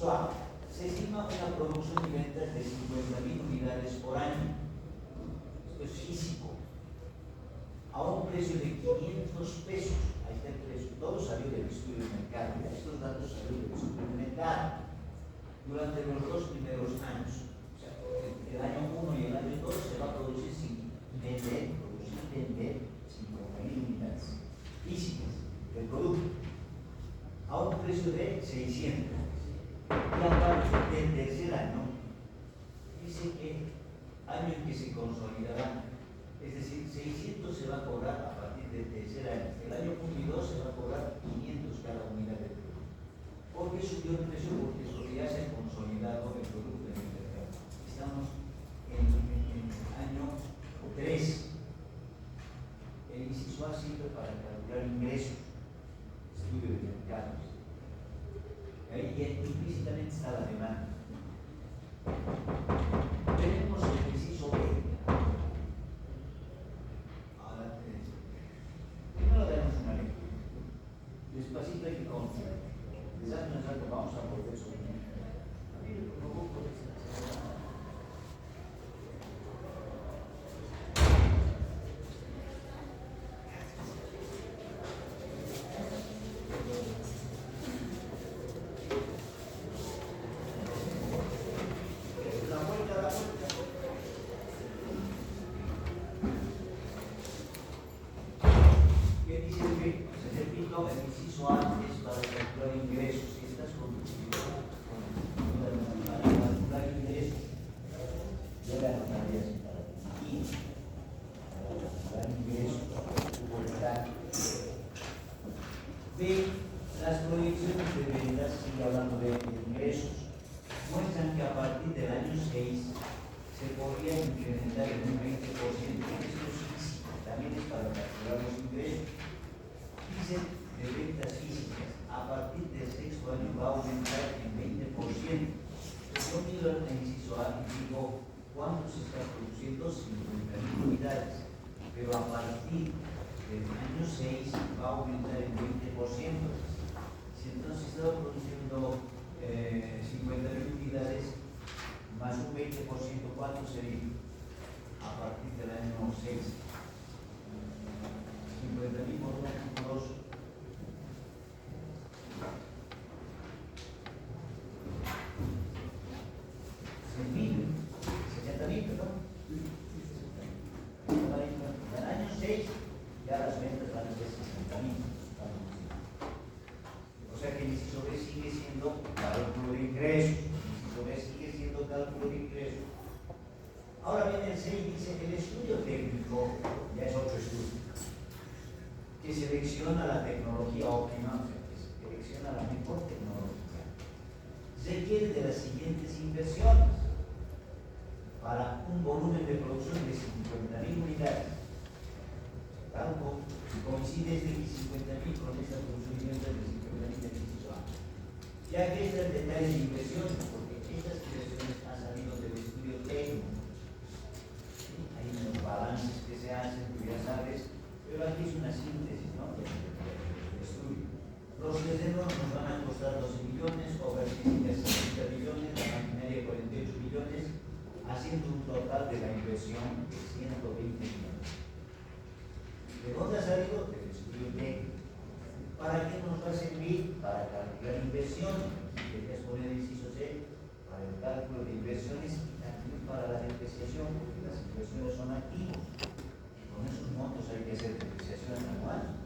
A, se estima una producción y ventas de 50.000 unidades por año. Esto es físico. A un precio de 500 pesos. Ahí está el precio. Todo salió del estudio de mercado. Estos datos salieron del estudio de mercado. Durante los 2 primeros años, o sea, el año 1 y el año 2 se va a producir sin vender, 50.000 unidades físicas del producto a un precio de 600. Y a partir del tercer año, dice que año en que se consolidará, es decir, 600 se va a cobrar a partir del tercer año. El año 1 y 2 se va a cobrar 500 cada unidad de producto. ¿Por qué subió el precio? Porque ya se ha consolidado el producto en el mercado. Estamos en el año 3. El inciso A sirve para calcular ingresos, estudio de mercados. Ahí implícitamente está la demanda. Tenemos el inciso B. Ahora, primero damos una lectura. Despacito hay que confiar. Desde un rato vamos a volver sobre él. A mí lo provoco las proyecciones de ventas, sigue hablando de ingresos, muestran que a partir del año 6 se podría incrementar en un 20%. Esto es físico, también es para calcular los ingresos. Dice de ventas físicas, a partir del sexto año va a aumentar en 20%. Yo miro el inciso A y digo, ¿cuánto se está produciendo? 50.000 unidades, pero a partir del año 6 va a aumentar en 20%. Si entonces estaba produciendo 50.000 unidades más un 20%, ¿cuánto sería? A partir del año 6. 50.000 por 2. 100.000, 60.000, perdón. En el año 6 ya las ventas van a ser 60.000. O sea que el inciso B sigue siendo cálculo de ingresos. El inciso B sigue siendo cálculo de ingresos. Ahora viene el 6 y dice que el estudio técnico ya es otro estudio, que selecciona la tecnología óptima, o sea, que selecciona la mejor tecnología. Requiere de las siguientes inversiones para un volumen de producción de 50.000 unidades. Claro, coincide este 50.000 con esta producción de 50.000 del inciso A. Ya que este es el detalle de inversiones, porque estas inversiones han salido del estudio técnico. ¿Sí? Hay unos balances que se hacen, tú ya sabes, pero aquí es una síntesis, ¿no?, del estudio. Los terrenos nos van a costar 12 millones, obras físicas 60 millones, la maquinaria 48 millones, haciendo un total de la inversión de 120 millones. ¿De dónde ha salido? Del estudio técnico. ¿Para qué nos va a servir? Para calcular inversiones. Querías poner el inciso C para el cálculo de inversiones y también para la depreciación, porque las inversiones son activos. Con esos montos hay que hacer depreciación anual.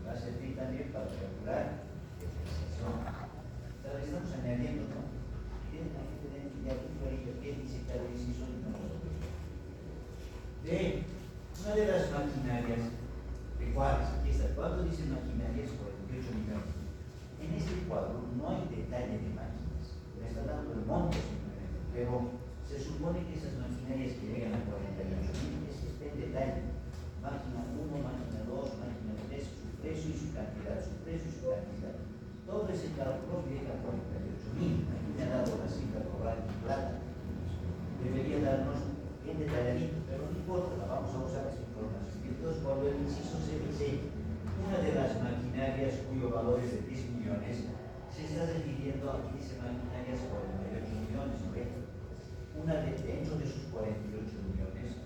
Va a servir también para calcular depreciación. Entonces estamos añadiendo, ¿no? Y aquí clarito que dice cada inciso y no lo de una de las maquinarias, ¿de cuáles? Aquí está. ¿Cuánto dice maquinarias? 48 millones. En este cuadro no hay detalle de máquinas. Le está dando el monto simplemente. Pero se supone que esas maquinarias que llegan a 48.000 es que está en detalle. Máquina 1, máquina 2, máquina 3, su precio y su cantidad, su precio y su cantidad. Todo ese cálculo llega a 48.000. Aquí me ha dado la cifra cobrada en plata. Debería darnos bien detalladito, pero no importa, la vamos a usar esa información. Entonces, cuando el inciso se dice una de las maquinarias cuyo valor es de 10 millones, se está refiriendo a aquí dice maquinarias 48 millones, ¿no ve? Una dentro de sus 48 millones,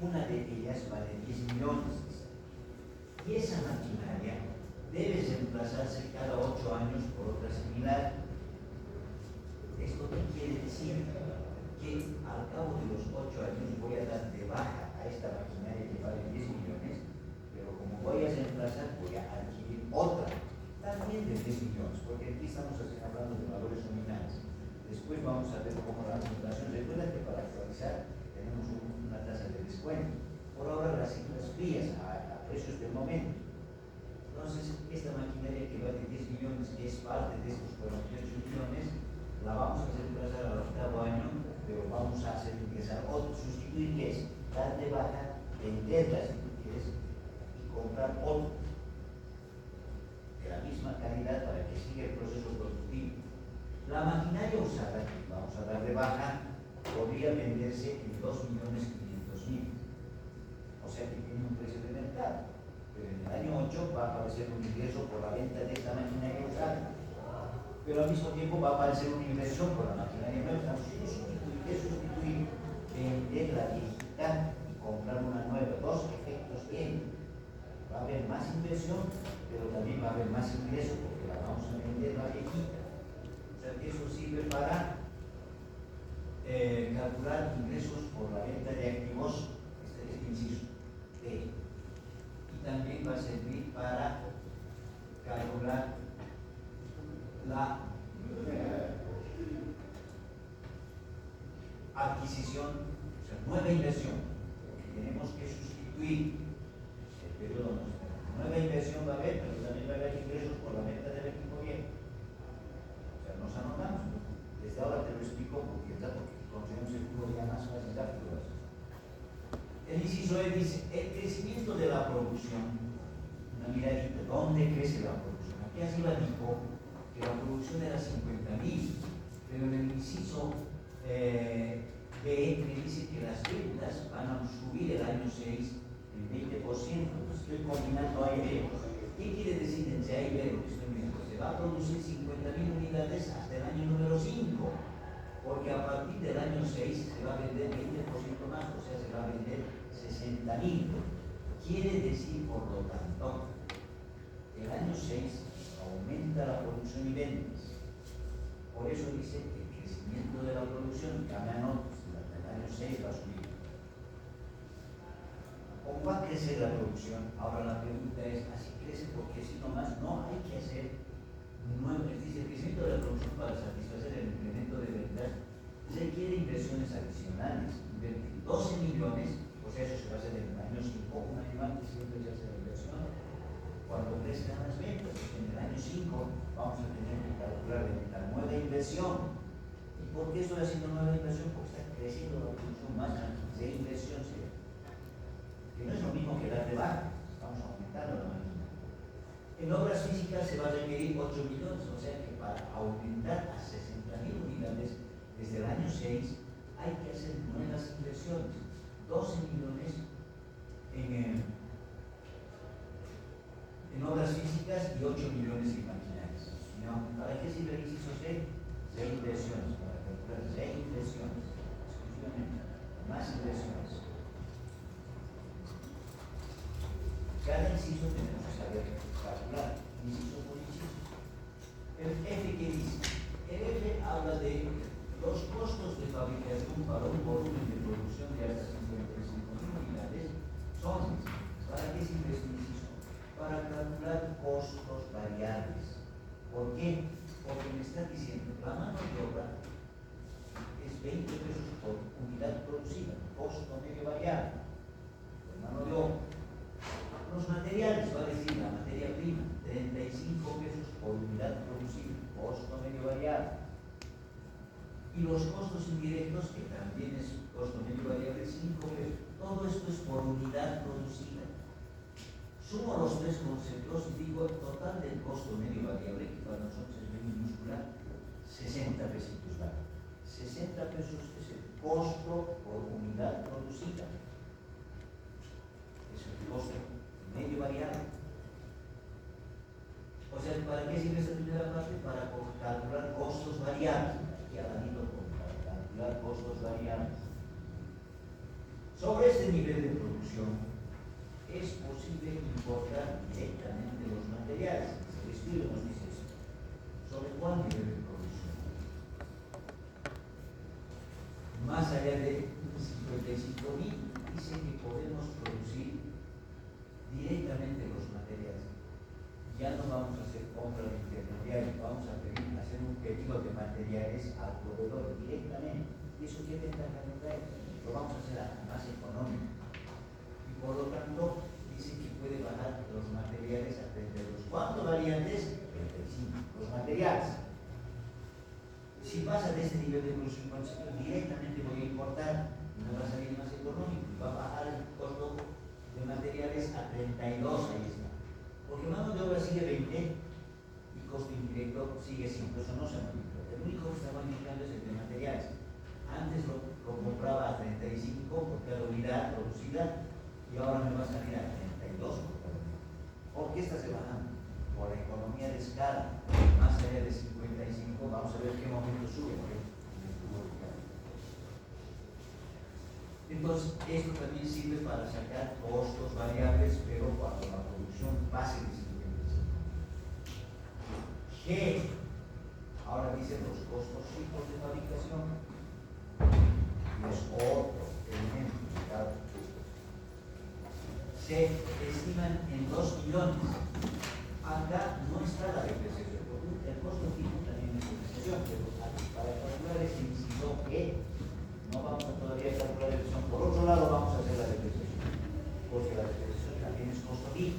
una de ellas vale 10 millones. Y esa maquinaria debe reemplazarse cada 8 años por otra similar. ¿Esto qué quiere decir? Que al cabo de los 8 años voy a dar de baja a esta maquinaria que vale 10 millones, pero como voy a reemplazar, voy a adquirir otra, también de 10 millones, porque aquí estamos hablando de valores nominales. Después vamos a ver cómo la inflación. Recuerda que para actualizar tenemos una tasa de descuento. Por ahora las cifras frías a precios del momento. Entonces, esta maquinaria que vale 10 millones, que es parte de estos 48 millones, la vamos a reemplazar al octavo año, pero vamos a hacer ingresar otro, sustituir, que es dar de baja, venderla si tú quieres, y comprar otro de la misma calidad para que siga el proceso productivo. La maquinaria usada, que vamos a dar de baja, podría venderse en 2.500.000. O sea que tiene un precio de mercado. Pero en el año 8 va a aparecer un ingreso por la venta de esta maquinaria usada. Pero al mismo tiempo va a aparecer una inversión por la maquinaria nueva. ¿Qué sustituir? Vender la viejita y comprar una nueva. Dos efectos tienen. Va a haber más inversión, pero también va a haber más ingreso porque la vamos a vender la viejita. O sea que eso sirve para calcular ingresos por la venta de activos, este inciso B. Y también va a servir para calcular la adquisición, o sea, nueva inversión, porque tenemos que sustituir el periodo nuestro. Nueva inversión va a haber, pero también va a haber ingresos por la venta del equipo viejo. O sea, nos anotamos, ¿no? Desde ahora te lo explico porque conocemos el cubo ya más fácil de actuar. El inciso E dice, el crecimiento de la producción. Una miradita, ¿dónde crece la producción? Aquí arriba dijo que la producción era 50.000, pero en el inciso B me dice que las ventas van a subir el año 6 el 20%. Estoy combinando A y B. ¿Qué quiere decir entre A y B? Lo que estoy viendo. Se va a producir 50.000 unidades hasta el año número 5, porque a partir del año 6 se va a vender 20% más, o sea, se va a vender 60.000. Quiere decir, por lo tanto, el año 6 aumenta la producción y ventas. Por eso dice que el crecimiento de la producción cambia notas, el año 6 va a subir. ¿Cómo va a crecer la producción? Ahora la pregunta es, ¿así crece? Porque si nomás no hay que hacer nuevo. Dice, el crecimiento de la producción para satisfacer el incremento de ventas requiere inversiones adicionales. Invertir 12 millones, o sea, eso se va a hacer en el año 5, un año antes siempre se hace la inversión. Cuando crezcan las ventas, en el año 5 vamos a tener que calcular la nueva inversión. ¿Y por qué estoy haciendo nueva inversión? Porque está creciendo la producción más de inversión. Que no es lo mismo que dar de baja, estamos aumentando la máquina. En obras físicas se va a requerir 8 millones, o sea que para aumentar a 60.000 unidades desde el año 6 hay que hacer nuevas inversiones. 12 millones en obras físicas y 8 millones en maquinarias. ¿Para qué sirve el inciso C? Reinversiones, para calcular reinversiones, exclusivamente, más inversiones. Cada inciso tenemos que saber calcular, inciso por inciso. El F que dice, el F habla de los costos de fabricación para un volumen de producción de hasta 55.000 unidades son, ¿para qué sirve este inciso? Para calcular costos variables. ¿Por qué? Porque me está diciendo que la mano de obra es 20 pesos por unidad producida, costo medio variable, la mano de obra. Los materiales, va a decir la materia prima, 35 pesos por unidad producida, costo medio variable. Y los costos indirectos, que también es costo medio variable, 5 pesos. Todo esto es por unidad producida. Sumo los tres conceptos y digo el total del costo medio variable, que para nosotros es bien minúscula, 60 pesitos vale. 60 pesos es el costo por unidad producida. Es el costo medio variable. O sea, ¿para qué sirve esta primera parte? Para calcular costos variables. Aquí al ladito, para calcular costos variables. Sobre este nivel de producción, es posible importar directamente los materiales. El estudio nos dice eso. ¿Sobre cuál nivel de producción? Más allá de 55.000, dice que podemos producir directamente los materiales. Ya no vamos a hacer compra de intermediarios, vamos a hacer un pedido de materiales al proveedor directamente. ¿Y eso qué ventaja nos da? Lo vamos a hacer más económico. Y por lo tanto, dice que puede bajar los materiales a 32. ¿Cuántos variantes? 35. Los materiales. Si pasa de este nivel de producción, directamente voy a importar, me va a salir más económico, va a bajar el costo de materiales a 32, ahí está. Porque mano de obra sigue 20 y costo indirecto sigue 5, eso no se modifica. El único que está modificando es el de materiales. Antes lo compraba a 35 por cada unidad producida y ahora me va a salir a 32 por cada unidad. ¿Por qué está se bajando? Por la economía de escala, más allá de 55, vamos a ver qué momento sube. Entonces, esto también sirve para sacar costos variables, pero cuando la producción pase de 55. G, ahora dice los costos fijos de fabricación, y es otro elemento, claro. Se estiman en 2 millones. Acá no está la depreciación, porque el costo fijo también es depreciación, pero para calcular ese inciso E, no vamos a todavía calcular la depreciación. Por otro lado, vamos a hacer la depreciación, porque la depreciación también es costo fijo.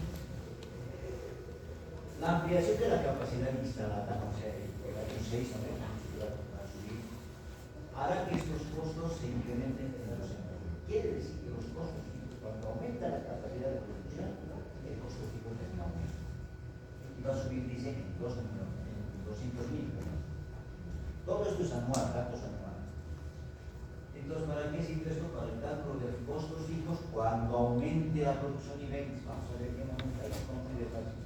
La ampliación de la capacidad instalada, o sea, el año 6 también va a subir, hará que estos costos se incrementen en los años. Quiere decir que los costos fijos, cuando aumenta la capacidad de producción, el costo fijo también aumenta. Va a subir, dice, en 200.000. Todo esto es anual, datos anuales. Entonces, ¿para qué sirve esto? Para el cálculo de costos fijos cuando aumente la producción y ventas. Vamos a ver qué momento hay que fácil.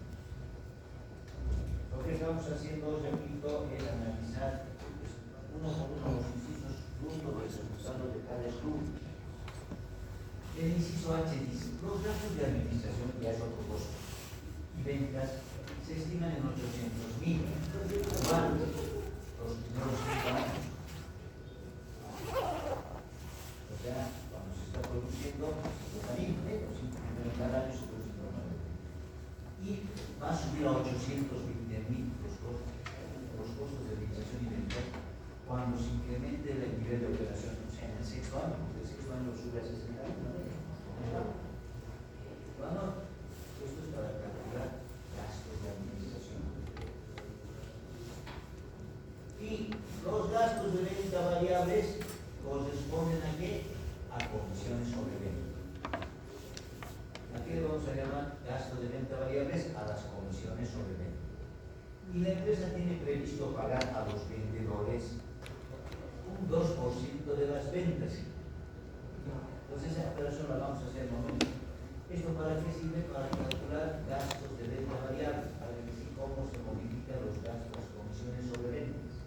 Lo que estamos haciendo hoy, repito, es analizar uno por uno los incisos fruto del resultado de cada estudio. El inciso H dice, los gastos de administración, ya es otro costo, y ventas se estiman en 800.000. ¿Cuánto? Los primeros 5 años. O sea, cuando se está produciendo, los 5 primeros cada año se produce normalmente. Y va a subir a 820.000 los costos de administración y ventas cuando se incremente el nivel de operación. O sea, en el 6º año, porque el 6º año sube a 60 años. Bueno, esto es para calcular gastos de administración. Y los gastos de venta variables corresponden a qué? A comisiones sobre venta. ¿A qué le vamos a llamar gastos de venta variables? A las comisiones sobre venta. Y la empresa tiene previsto pagar a los vendedores un 2% de las ventas. Entonces esa operación la vamos a hacer en un momento. ¿Esto para qué sirve? Para calcular gastos de venta variables, para decir cómo se modifican los gastos, las comisiones sobre ventas.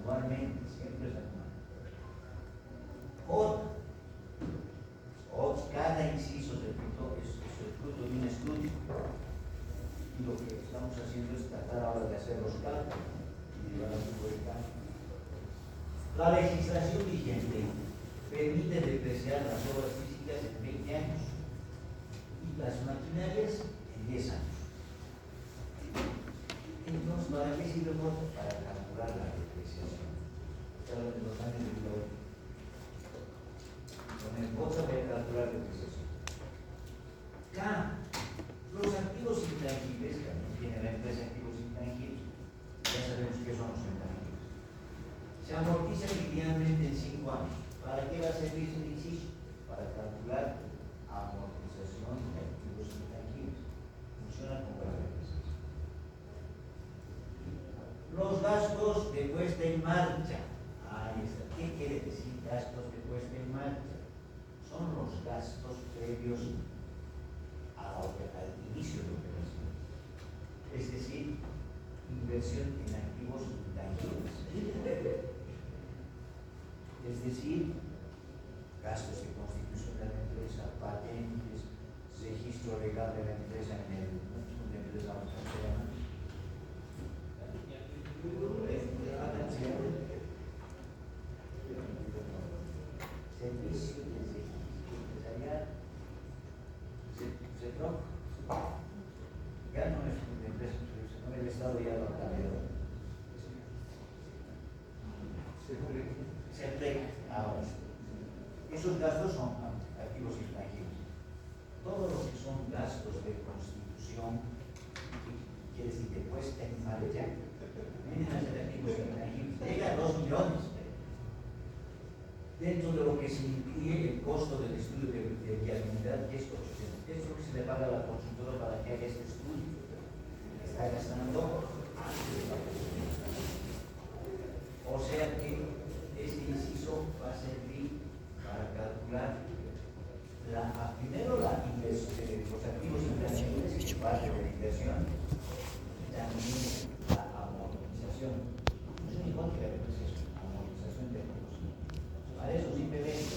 Anualmente, siempre es anual. Cada inciso, repito, es el fruto de un estudio. Y lo que estamos haciendo es tratar ahora de hacer los cálculos y llevar a un buen cálculo. La legislación vigente permite depreciar las obras físicas en 20 años y las maquinarias en 10 años. Entonces, ¿para qué sirve el voto? Para calcular la depreciación. Cada uno de los años de vida. Con el voto voy a calcular la depreciación. K. Los activos intangibles, que también tiene la empresa activos intangibles, ya sabemos qué son los intangibles. Se amortizan linealmente en 5 años. ¿Para qué va a servir ese inciso? Para calcular amortización de activos intangibles. Funciona como la depreciación. Los gastos de puesta en marcha. Ahí está. ¿Qué quiere decir gastos de puesta en marcha? Son los gastos previos al inicio de operación. Es decir, inversión en activos intangibles. Es decir, gastos de constitución de la empresa, patentes, registro legal de la empresa en el de empresa autónoma. Servicio de registro empresarial, ya no es una empresa, no el Estado ya lo ha cambiado. Se emplea ahora. Esos gastos son activos intangibles. Todo lo que son gastos de constitución, quiere decir que puesta en marcha, vienen a ser activos intangibles. Llega a 2 millones. Dentro de lo que se incluye el costo del estudio de viabilidad, que es 800. Esto que se le paga a la consultora para que haga este estudio, está gastando antes de la consultora. O sea que este inciso va a servir para calcular primero la inversión, los activos intangibles, que es parte de la inversión, y también la amortización. No es igual que la depreciación, amortización de costos. Para eso simplemente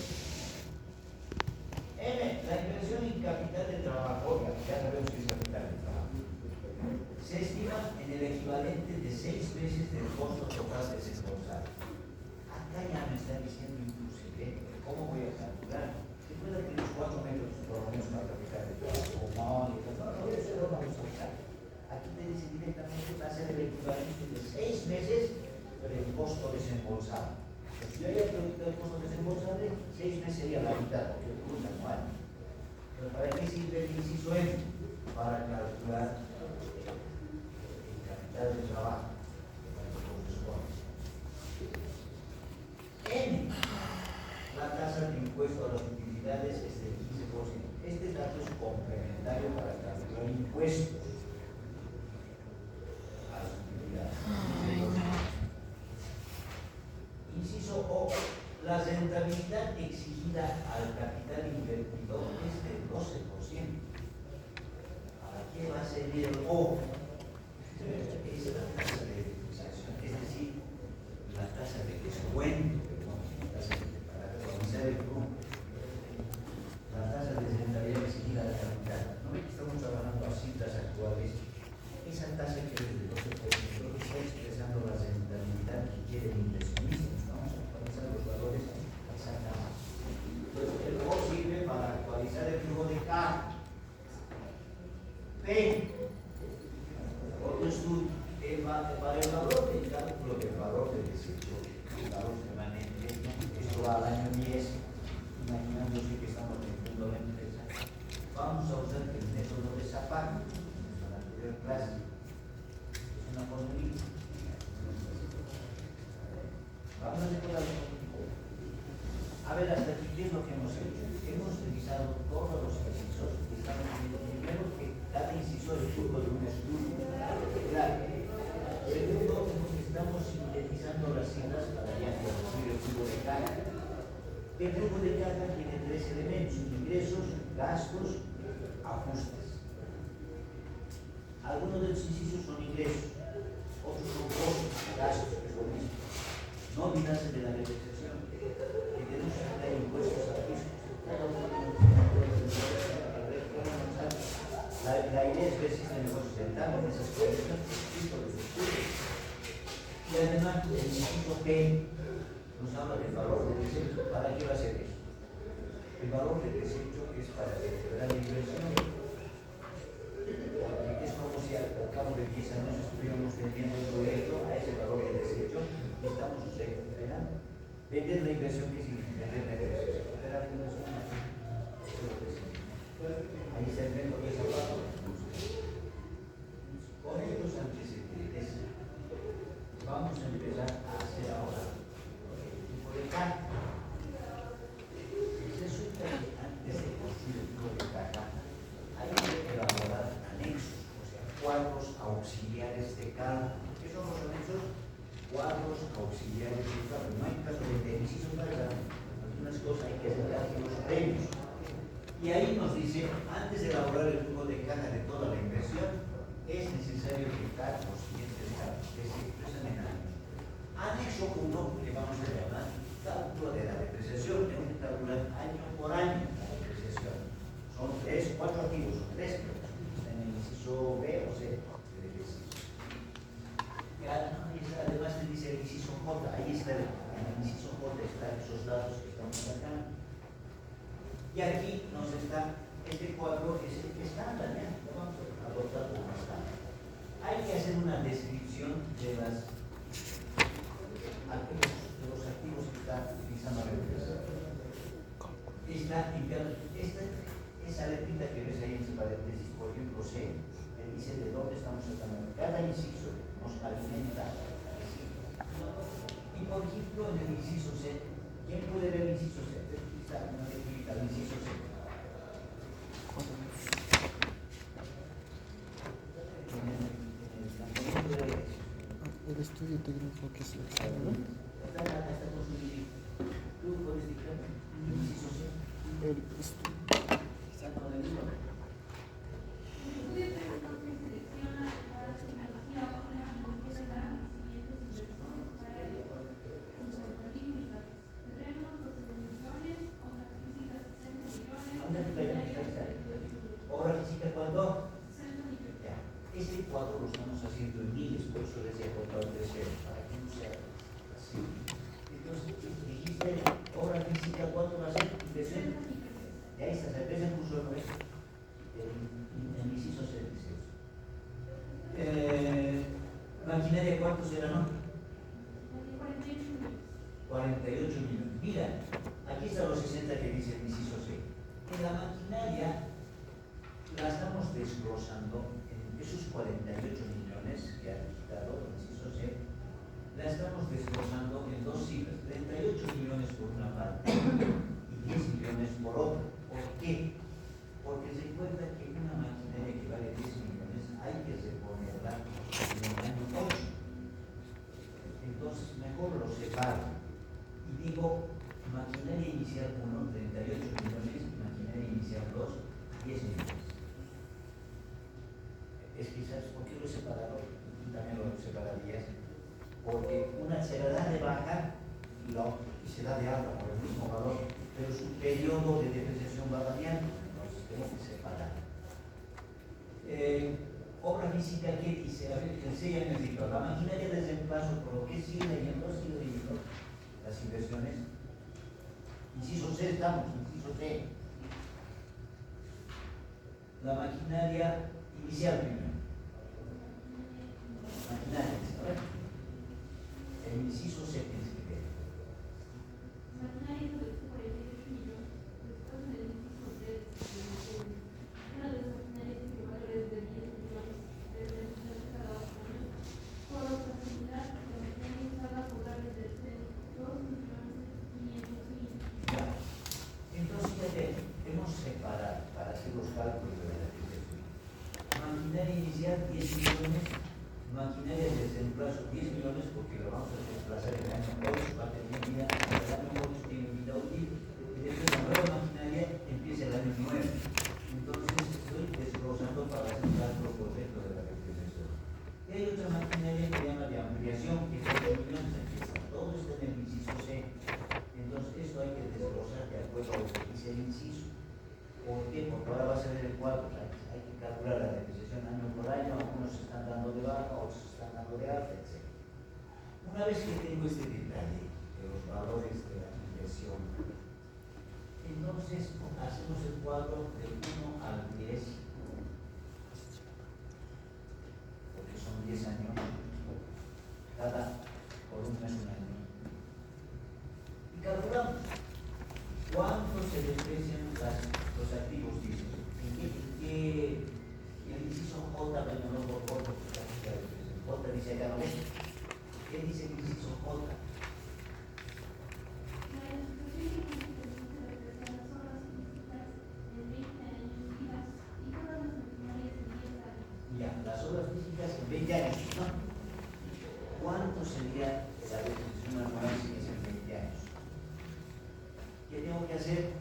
la inversión en capital de trabajo, ya sabemos que es capital de trabajo, se estima en el equivalente de 6 veces del costo total desembolsado. Acá ya me están diciendo inclusive cómo voy a calcular. Se puede tener 4 metros por lo menos para capital de trabajo, no, eso no lo vamos a usar. Aquí te dice directamente va a ser el equivalente de 6 meses del costo desembolsado. Si yo haya producido el costo desembolsado, 6 meses sería la mitad, porque es un anual. Pero ¿para qué sirve el inciso M? Para calcular el capital de trabajo. N, la tasa de impuesto a las utilidades es del 15%. Este dato es complementario para calcular impuestos a las utilidades. Inciso O, la rentabilidad exigida al capital invertido es del 12%. ¿Para qué va a servir el O? Es la tasa de depreciación, es decir, la tasa de descuento, para realizar el grupo. La tasa de rentabilidad exigida al capital. No es que estamos trabajando a cifras actuales. Esa tasa que es del 12% está expresando la rentabilidad que quiere el inversionista. Vamos a actualizar los valores exactamente. Entonces, el O sirve para actualizar el flujo de caja. P, otro estudio, para el valor del cálculo del valor del desecho, el valor permanente, esto va al año 10, imaginándose que estamos vendiendo la empresa, vamos a usar el método de Zapata, en la anterior clase. Es una fórmula. Vamos a recordar un poquito. A ver, hasta aquí, ¿qué es lo que hemos hecho? Hemos revisado todos los incisos y estamos viendo primero que cada inciso es fruto de un estudio. Claro. Segundo, estamos sintetizando las cifras para ya producir el flujo de caja. El flujo de caja tiene 3 elementos: ingresos, gastos, ajustes. Algunos de los incisos son ingresos, otros son costos, gastos, que es lo mismo. No olvidarse de la depreciación, que tenemos que pagar impuestos a fiscos. La idea es ver si este negocio es rentable en esas condiciones, y además el inciso P nos habla del valor del desecho. ¿Para qué va a ser eso? El valor del desecho es para recuperar la inversión, porque es como si al cabo de 10 años estuviéramos vendiendo un proyecto a ese valor del desecho y estamos recuperando. Vender la inversión, ¿qué significa? Vender la inversión. Recuperar la inversión. Ahí está el método de Zapata. Con estos antecedentes vamos a empezar a hacer ahora el tipo de caja. Resulta que antes de construir el tipo de caja hay que elaborar anexos, o sea, cuadros auxiliares de cálculo. ¿Qué son los anexos? Cuadros auxiliares de cálculo. No hay caso de inciso para algunas cosas hay que hacer los premios. Y ahí nos dice, antes de elaborar el flujo de caja de toda la inversión, es necesario fijar los siguientes datos. que se expresan en años. Anexo 1, que vamos a llamar cálculo de la depreciación. Tengo que calcular año por año la depreciación. Son 3, 4 activos, son 3, pero en el inciso B o C del ejercicio. Además te dice el inciso J, ahí está, en el inciso J están esos datos que estamos sacando. Y aquí nos está, este cuadro es el estándar, ¿ya? Lo vamos a adoptar como estándar. Hay que hacer una descripción de los activos que está utilizando la empresa. Esa letrita que ves ahí en ese paréntesis, por ejemplo, C, me dice de dónde estamos sacando. Cada inciso nos alimenta. Y por ejemplo, en el inciso C, ¿quién puede ver el inciso C? Está una letrita, el inciso C. El estudio técnico que se examina. ¿Tú puedes dictar el inciso C? El estudio. Obra física, ¿cuánto? Ya. Este cuadro lo estamos haciendo en miles, por eso les he contado 3 ceros, para que no sea así. Entonces, dijiste, obra física, ¿cuánto va a ser? Inversión. Ya está, se empieza en curso 9. En inciso se dice eso. Maquinaria, ¿cuánto será, no? 48 millones. Mira, aquí están los 60 que dice el inciso C. En la maquinaria la estamos desglosando en esos 48 millones que ha quitado el inciso C, la estamos desglosando en dos cifras, 38 millones por una parte y 10 millones por otra. ¿Por qué? Porque recuerda que una maquinaria que vale 10 millones hay que reponerla en el año 8. Entonces mejor lo separo y digo maquinaria inicial 1, 38 millones, y maquinaria inicial 2, 10 millones. Es quizás, ¿por qué lo he separado? También lo separarías. Porque una se la da de baja y se da de alta por el mismo valor, pero su periodo de depreciación va variando, entonces tengo que separar. Obra física, ¿qué dice? A ver, el C ya me dijo, la maquinaria de reemplazo, por lo que sigue leyendo las inversiones. Inciso C estamos, inciso C. La maquinaria inicial primero. Maquinaria inicial, ¿verdad? El inciso C tienes que ver. Maquinaria de 48 millones. Después en el inciso C, una de las maquinarias que valores de 10 millones de realización cada 8 años. Por otra unidad, la maquinaria usada podrá venderse 2.500.000. Entonces ya hemos separado para hacer los cálculos de la depreciación. Maquinaria inicial 10 millones, maquinaria de reemplazo 10 millones porque lo vamos a desplazar en el año 8, va a tener vida, el año 8 tiene vida útil, y después la nueva maquinaria empieza el año 9. Entonces estoy desglosando para hacer un cálculo correcto de la depreciación. Y hay otra maquinaria que se llama de ampliación, que es 8 millones, aquí está, todo está en el inciso C. Entonces esto hay que desglosar de acuerdo a lo que dice el inciso. ¿Por qué? Porque ahora va a ser el cuadro, o sea, hay que calcular la depreciación año por año, algunos se están dando de baja, otros se están dando de alta, etc. Una vez que tengo este detalle de los valores de la inversión, entonces hacemos el cuadro del 1 al 10, porque son 10 años, cada columna es un año. Y calculamos cuánto se deprecian los activos, dice. El inciso J, pero no por J, J dice acá, ¿no ves? ¿Qué dice el inciso J? Ya, las obras físicas en 20 años, ¿no? ¿Cuánto sería la depreciación anual si es en 20 años? ¿Qué tengo que hacer?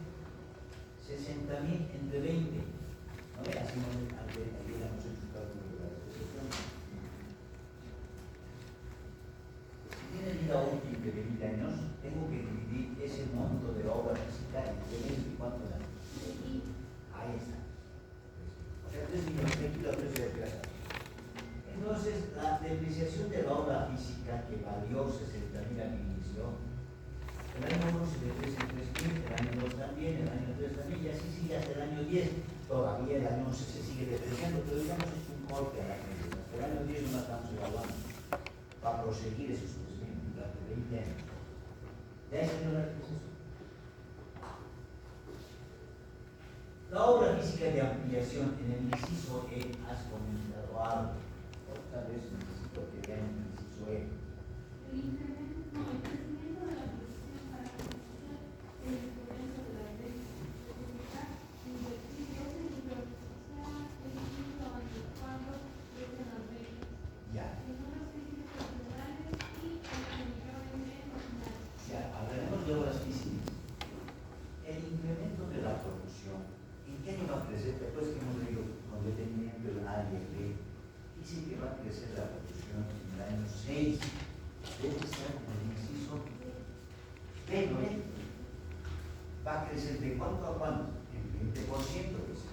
60.000 entre 20. ¿No ve? Así hemos hecho cálculo de la depreciación. inicio. El año 1 se deprecia en 3.000, el año 2 también, el año 3 también, y así sigue hasta el año 10. Todavía el año 11 se sigue depreciando, pero digamos es un corte a la empresa. Hasta el año 10 no la estamos evaluando para proseguir ese subdescuento durante 20 años. ¿Ya entendió la respuesta? La obra física de ampliación en el inciso E has comentado algo, o tal vez necesito que vean el inciso E. El incremento, no, el crecimiento de la producción para financiar el incremento de la renta significa invertir 12 millones, o sea, el incremento cuando crecen las ventas. Ya. En unos servicios personales y 8 millones de maquinaria. Ya, hablaremos de obras físicas. El incremento de la producción, ¿en qué año va a crecer? Después que hemos leído con detenimiento el A y el B, dice que va a crecer la producción en el año 6. Debe estar en el inciso B, ¿no ven? Va a crecer de cuánto a cuánto? En 20%. Pues.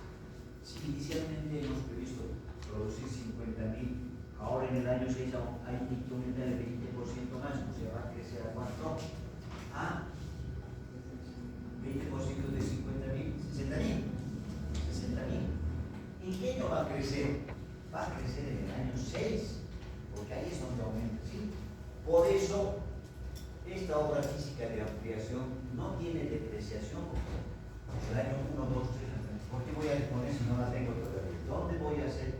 Si inicialmente hemos previsto producir 50.000, ahora en el año 6 hay que aumentar el 20% más, o sea, va a crecer a cuánto? A 20% de 50.000, 60.000. 60.000. ¿En qué año va a crecer? Va a crecer en el año 6, porque ahí es donde aumenta, ¿sí? Por eso, esta obra física de ampliación no tiene depreciación el año 1, 2, 3, 4. ¿Por qué voy a poner si no la tengo todavía? ¿Dónde voy a hacer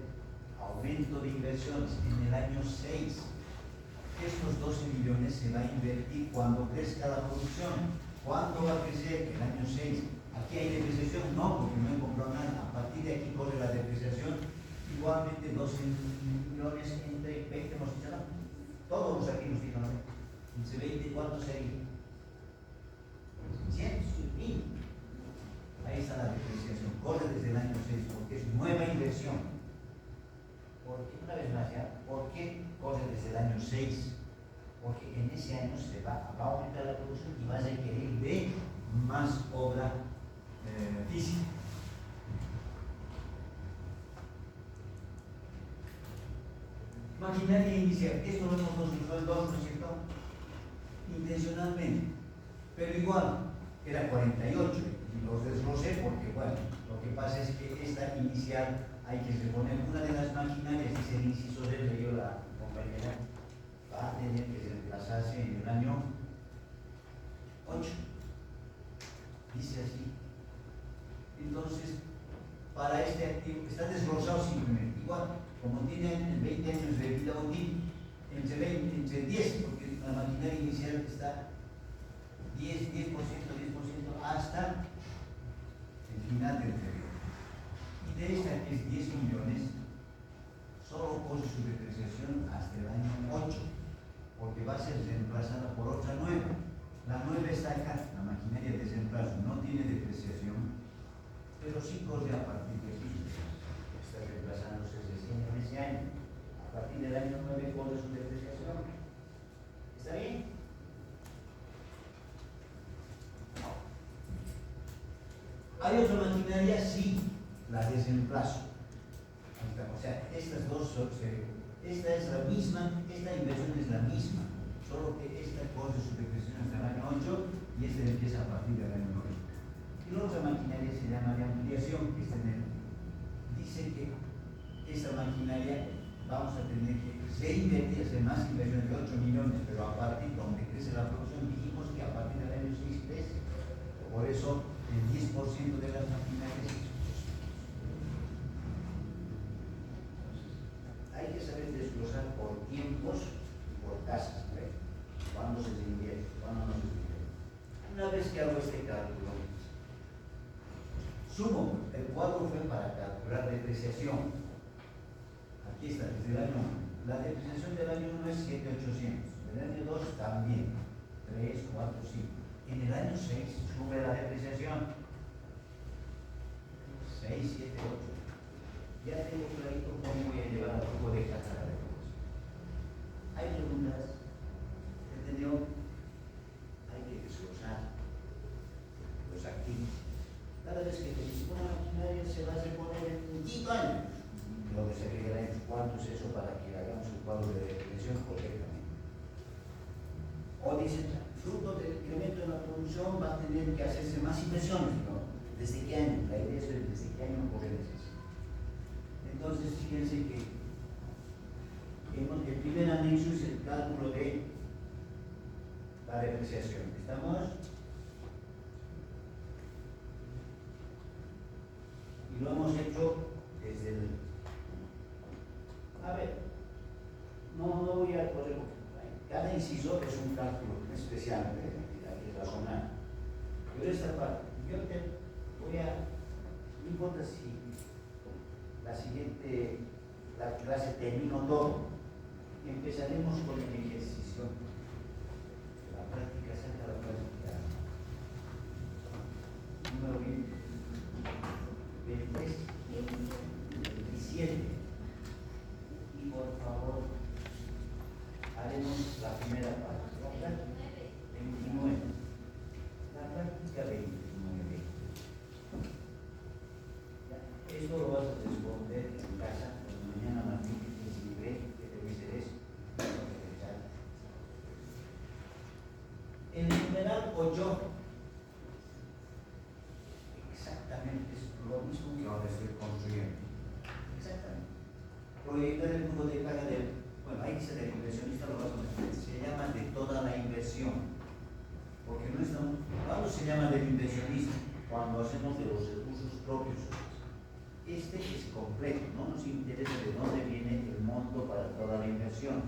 aumento de inversiones? En el año 6. Estos 12 millones se va a invertir cuando crezca la producción. ¿Cuándo va a crecer? El año 6. ¿Aquí hay depreciación? No, porque no he comprado nada. A partir de aquí corre la depreciación. Igualmente 12 millones entre 20 hemos dicho, ¿no? Todos los aquí nos dijeron, ¿no? Entre 20, ¿cuánto sería? 100.000. Ahí está la depreciación. Corre desde el año 6 porque es nueva inversión. Porque, una vez más ya, ¿por qué corre desde el año 6? Porque en ese año se va a aumentar la producción y va a requerir de más obra física. Maquinaria inicial, esto lo hemos consultado en dos, ¿no es cierto? Intencionalmente, pero igual, era 48 y los desglosé porque, bueno, lo que pasa es que esta inicial hay que reponer una de las maquinarias, dice el inciso D, leyó la compañera, va a tener que reemplazarse en el año 8. Dice así. Entonces, para este activo, está desglosado simplemente. Igual, como tienen 20 años de vida útil, entre 10, porque la maquinaria inicial está 10% hasta el final del periodo. Y de esta que es 10 millones, solo corre su depreciación hasta el año 8, porque va a ser reemplazada por otra nueva. La nueva está acá, la maquinaria de reemplazo no tiene depreciación, pero sí corre a partir de aquí. Está reemplazándose recién en ese año. A partir del año 9 corre su depreciación. ¿Está bien? Hay otra maquinaria, sí, la de reemplazo. O sea, estas dos son, esta es la misma, esta inversión es la misma, solo que esta corre su depreciación hasta el año 8 y esta empieza a partir del año 9. Y la otra maquinaria se llama de ampliación, que está en el, dice que esta maquinaria vamos a tener que reinvertirse más inversión de 8 millones, pero a partir de donde crece la producción, dijimos que a partir del año 6 crece. Por eso el 10% de las maquinarias. Hay que saber desglosar por tiempos y por tasas, ¿eh? Cuándo se invierte, cuándo no se invierte. Una vez que hago este cálculo, sumo, el cuadro fue para calcular depreciación. Aquí está, desde el año 1. La depreciación del año 1 es 7.800, del año 2 también, 3, 4, 5. En el año 6 sube la depreciación, 6, 7, 8. Ya tengo clarito cómo voy a llevar al flujo de caja la depreciación. Hay preguntas, ¿entendió? Hay que desglosar los activos. Cada vez que te dice una maquinaria se va a reponer en 5 años, lo que se requiere es cuánto es eso para que hagamos el cuadro de depreciación correctamente. 8 O dicen, fruto del incremento de la producción va a tener que hacerse más inversiones, ¿no? ¿Desde qué año? La idea es ver desde qué año ocurre eso. Entonces, fíjense que el primer anexo es el cálculo de la depreciación. ¿Estamos? Y lo hemos hecho desde el... A ver, no voy a poner... Cada inciso es un cálculo especial, hay que razonar. Pero esta parte, yo te voy a... No importa si la siguiente, la clase termino todo, empezaremos con el ejercicio. La práctica saca la práctica. Número 23, 27. Y por favor, haremos la primera parte. ¿La 29. La práctica 29. Esto lo vas a responder en casa, cuando mañana Martín que tienes libre, que te voy a hacer eso. El numeral 8 exactamente es lo mismo que ahora estoy construyendo. Exactamente. Proyectar el flujo de carga del, bueno, ahí dice del inversionista, lo vas a poner, se llama de toda la inversión. Porque no estamos, ¿cuándo se llama del inversionista? Cuando hacemos de los recursos propios. Este es completo, no nos interesa de dónde viene el monto para toda la inversión.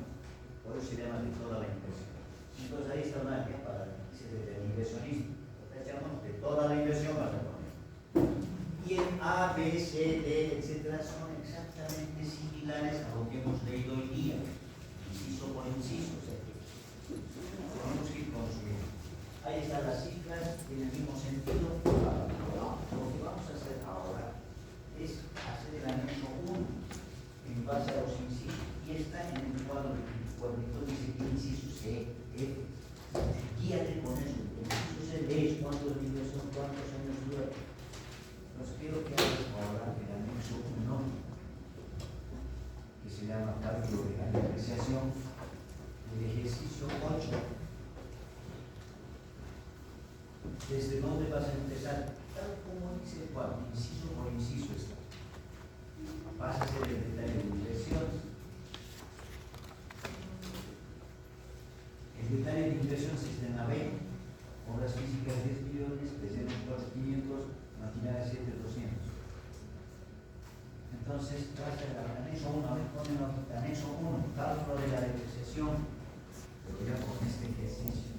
Por eso se llama de toda la inversión. Entonces ahí está una guía para decir del inversionista. Entonces llamamos de toda la inversión para poner. Y en A, B, C, D, etcétera, son exactamente similares a lo que hemos leído hoy día, inciso por inciso. O sea, tenemos que ir construyendo. Ahí están las cifras en el mismo sentido. Lo que vamos a hacer ahora es hacer el anexo 1 en base a los incisos y está en el cuadro dice que inciso C, F. Guíate con eso. El inciso C es cuántos libros son, cuántos años dura. Entonces quiero que hagas ahora el anexo 1, que se llama cálculo de la depreciación del ejercicio 8. ¿Desde dónde vas a empezar? Tal como dice el cuadro, inciso por inciso está. Vas a hacer el detalle de inversiones. El detalle de inversiones es de NAVE, obras físicas 10 millones, terrenos 500, maquinaria 7,200. Entonces, vas al anexo 1, a ver, ponen el anexo 1, cálculo de la depreciación, pero ya con este ejercicio.